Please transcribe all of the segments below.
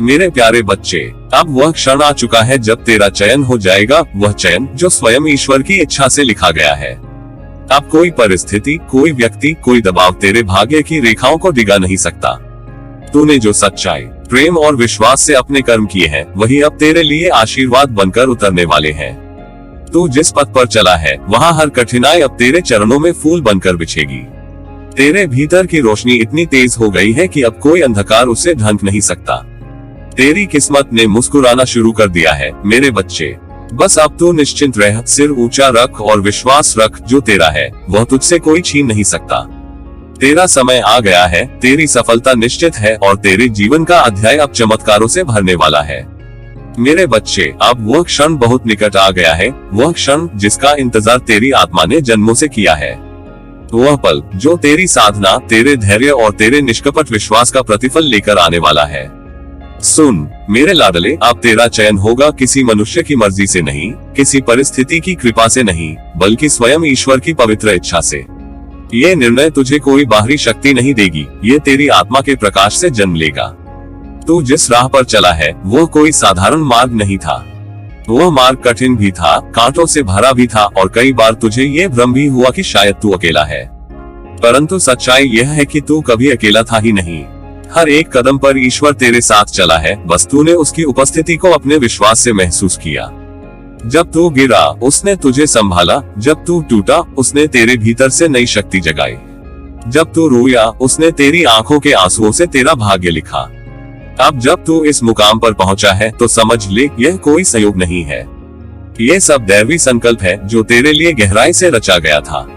मेरे प्यारे बच्चे, अब वह क्षण आ चुका है जब तेरा चयन हो जाएगा, वह चयन जो स्वयं ईश्वर की इच्छा से लिखा गया है। अब कोई परिस्थिति, कोई व्यक्ति, कोई दबाव तेरे भाग्य की रेखाओं को डिगा नहीं सकता। तूने जो सच्चाई, प्रेम और विश्वास से अपने कर्म किए हैं, वही अब तेरे लिए आशीर्वाद बनकर उतरने वाले हैं। तू जिस पथ पर चला है, वहाँ हर कठिनाई अब तेरे चरणों में फूल बनकर बिछेगी। तेरे भीतर की रोशनी इतनी तेज हो गई है कि अब कोई अंधकार उसे ढंक नहीं सकता। तेरी किस्मत ने मुस्कुराना शुरू कर दिया है मेरे बच्चे। बस अब तू निश्चिंत रह, सिर ऊंचा रख और विश्वास रख, जो तेरा है वह तुझसे कोई छीन नहीं सकता। तेरा समय आ गया है, तेरी सफलता निश्चित है और तेरे जीवन का अध्याय अब चमत्कारों से भरने वाला है। मेरे बच्चे, अब वह क्षण बहुत निकट आ गया है, वह क्षण जिसका इंतजार तेरी आत्मा ने जन्मों से किया है। वह पल जो तेरी साधना, तेरे धैर्य और तेरे निष्कपट विश्वास का प्रतिफल लेकर आने वाला है। सुन मेरे लाडले, अब तेरा चयन होगा किसी मनुष्य की मर्जी से नहीं, किसी परिस्थिति की कृपा से नहीं, बल्कि स्वयं ईश्वर की पवित्र इच्छा से। ये निर्णय तुझे कोई बाहरी शक्ति नहीं देगी, ये तेरी आत्मा के प्रकाश से जन्म लेगा। तू जिस राह पर चला है वह कोई साधारण मार्ग नहीं था। वह मार्ग कठिन भी था, कांटों से भरा भी था और कई बार तुझे ये भ्रम भी हुआ कि शायद तू अकेला है। परंतु सच्चाई यह है कि तू कभी अकेला था ही नहीं। हर एक कदम पर ईश्वर तेरे साथ चला है, बस तूने उसकी उपस्थिति को अपने विश्वास से महसूस किया। जब तू गिरा, उसने तुझे संभाला। जब तू टूटा, उसने तेरे भीतर से नई शक्ति जगाई। जब तू रोया, उसने तेरी आंखों के आंसुओं से तेरा भाग्य लिखा। अब जब तू इस मुकाम पर पहुंचा है तो समझ ले, यह कोई संयोग नहीं है। ये सब दैवी संकल्प है जो तेरे लिए गहराई से रचा गया था।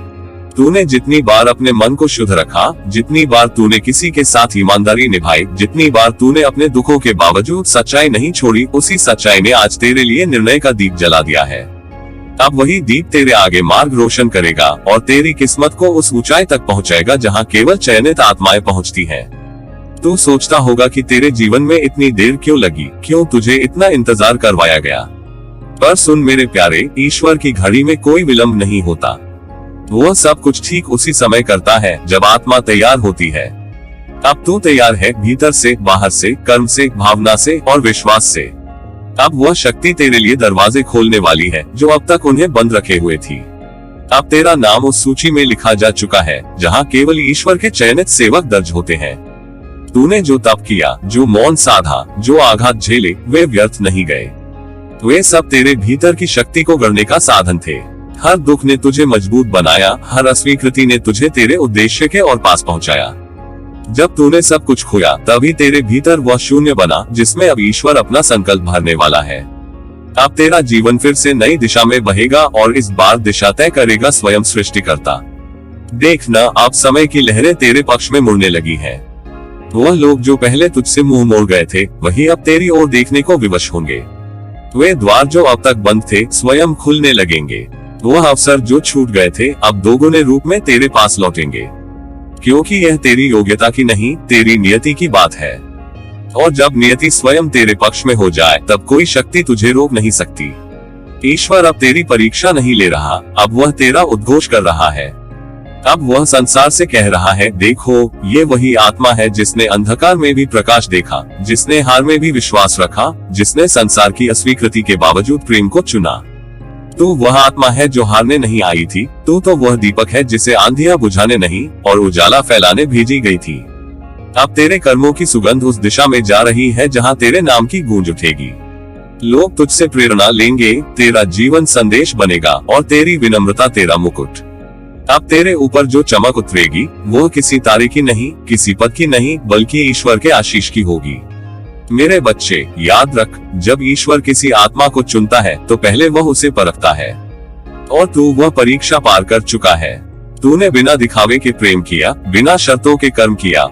तूने जितनी बार अपने मन को शुद्ध रखा, जितनी बार तूने किसी के साथ ईमानदारी निभाई, जितनी बार तूने अपने दुखों के बावजूद सच्चाई नहीं छोड़ी, उसी सच्चाई ने आज तेरे लिए निर्णय का दीप जला दिया है। अब वही दीप तेरे आगे मार्ग रोशन करेगा और तेरी किस्मत को उस ऊंचाई तक पहुंचाएगा जहां केवल चयनित आत्माएं पहुंचती हैं। तू सोचता होगा कि तेरे जीवन में इतनी देर क्यों लगी, क्यों तुझे इतना इंतजार करवाया गया। पर सुन मेरे प्यारे, ईश्वर की घड़ी में कोई विलंब नहीं होता। वह सब कुछ ठीक उसी समय करता है जब आत्मा तैयार होती है। अब तू तैयार है, भीतर से, बाहर से, कर्म से, भावना से और विश्वास से। अब वह शक्ति तेरे लिए दरवाजे खोलने वाली है जो अब तक उन्हें बंद रखे हुए थी। अब तेरा नाम उस सूची में लिखा जा चुका है जहां केवल ईश्वर के चयनित सेवक दर्ज होते हैं। तूने जो तप किया, जो मौन साधा, जो आघात झेले, वे व्यर्थ नहीं गए। वे सब तेरे भीतर की शक्ति को गढ़ने का साधन थे। हर दुख ने तुझे मजबूत बनाया, हर अस्वीकृति ने तुझे तेरे उद्देश्य के और पास पहुंचाया। जब तूने सब कुछ खोया, तभी तेरे भीतर वह शून्य बना जिसमें अब ईश्वर अपना संकल्प भरने वाला है। अब तेरा जीवन फिर से नई दिशा में बहेगा और इस बार दिशा तय करेगा स्वयं सृष्टिकर्ता। देखना, अब समय की लहरें तेरे पक्ष में मुड़ने लगी हैं। वह लोग जो पहले तुझसे मुंह मोड़ गए थे, वही अब तेरी ओर देखने को विवश होंगे। वे द्वार जो अब तक बंद थे, स्वयं खुलने लगेंगे। वह अवसर जो छूट गए थे, अब दोगुने रूप में तेरे पास लौटेंगे, क्योंकि यह तेरी योग्यता की नहीं, तेरी नियति की बात है। और जब नियति स्वयं तेरे पक्ष में हो जाए, तब कोई शक्ति तुझे रोक नहीं सकती। ईश्वर अब तेरी परीक्षा नहीं ले रहा, अब वह तेरा उद्घोष कर रहा है। अब वह संसार से कह रहा है, देखो, ये वही आत्मा है जिसने अंधकार में भी प्रकाश देखा, जिसने हार में भी विश्वास रखा, जिसने संसार की अस्वीकृति के बावजूद प्रेम को चुना। तू वह आत्मा है जो हारने नहीं आई थी। तू तो वह दीपक है जिसे आंधियां बुझाने नहीं और उजाला फैलाने भेजी गई थी। अब तेरे कर्मों की सुगंध उस दिशा में जा रही है जहां तेरे नाम की गूंज उठेगी। लोग तुझसे प्रेरणा लेंगे, तेरा जीवन संदेश बनेगा और तेरी विनम्रता तेरा मुकुट। अब तेरे ऊपर जो चमक उतरेगी, वह किसी तारे की नहीं, किसी पद की नहीं, बल्कि ईश्वर के आशीष की होगी। मेरे बच्चे, याद रख, जब ईश्वर किसी आत्मा को चुनता है तो पहले वह उसे परखता है, और तू वह परीक्षा पार कर चुका है। तूने बिना दिखावे के प्रेम किया, बिना शर्तों के कर्म किया।